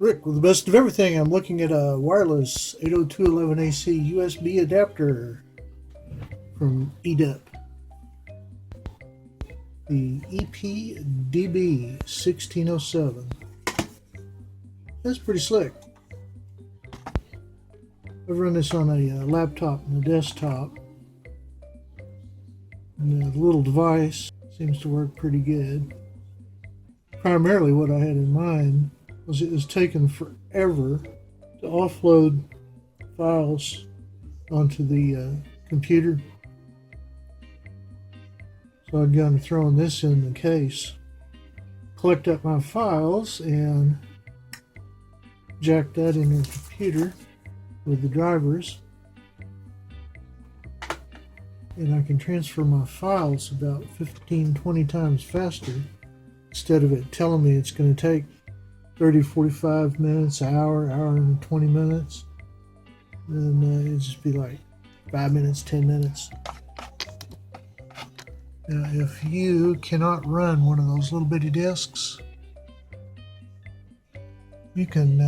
Rick with the best of everything. I'm looking at a wireless 802.11ac USB adapter from EDUP. The EDUP 1607. That's pretty slick. I've run this on a laptop and a desktop. And the little device seems to work pretty good. Primarily what I had in mind was it was taking forever to offload files onto the computer. So I'd gone throwing this in the case, collect up my files, and jack that in the computer with the drivers. And I can transfer my files about 15-20 times faster instead of it telling me it's going to take 30-45 minutes, an hour and 20 minutes. And it'd just be like 5 minutes, 10 minutes. Now, if you cannot run one of those little bitty disks, you can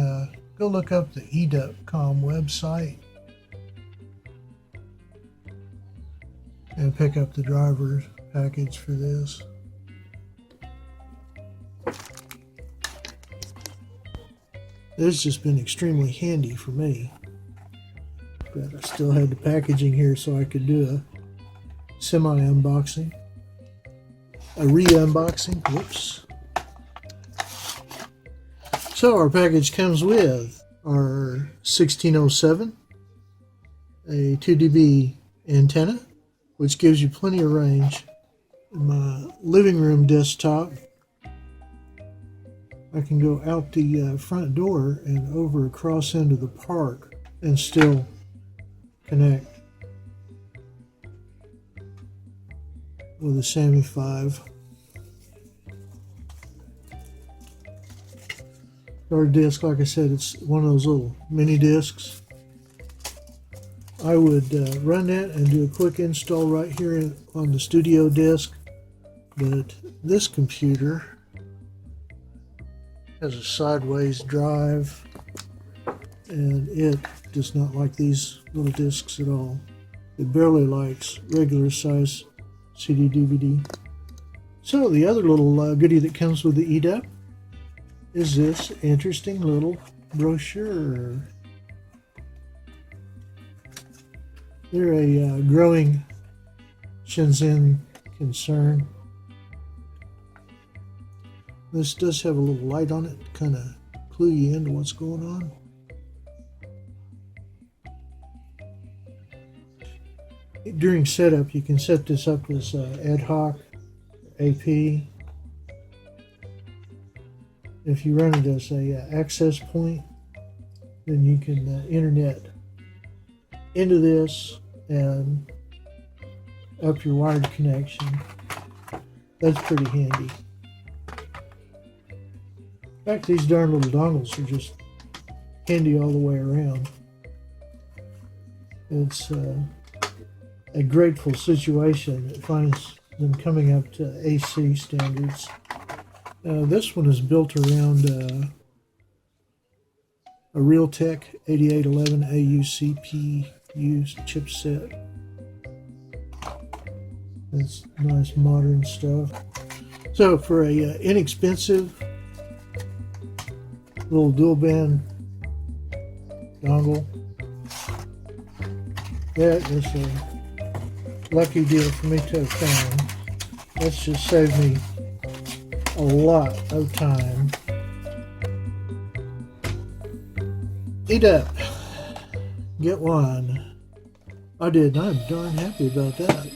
go look up the EDUP.com website and pick up the driver package for this. This has just been extremely handy for me, but I still had the packaging here so I could do a semi-unboxing, a re-unboxing, whoops. So our package comes with our 1607, a 2 dB antenna, which gives you plenty of range. In my living room desktop, I can go out the front door and over across into the park and still connect with a SAMI 5. Our disc, like I said, it's one of those little mini discs. I would run that and do a quick install right here on the studio disk, but this computer has a sideways drive and it does not like these little discs at all. It barely likes regular size CD DVD. So the other little goodie that comes with the EDUP is this interesting little brochure. They're a growing Shenzhen concern. This does have a little light on it to kind of clue you into what's going on. During setup, you can set this up as ad hoc, AP. If you run it as a access point, then you can internet into this and up your wired connection. That's pretty handy. In fact, these darn little dongles are just handy all the way around. It's a grateful situation that finds them coming up to AC standards. This one is built around a Realtek 8811 CPU chipset. That's nice modern stuff. So for a inexpensive little dual band dongle, that is a lucky deal for me to have found. That's just saved me a lot of time. EDUP, get one. I did, and I'm darn happy about that.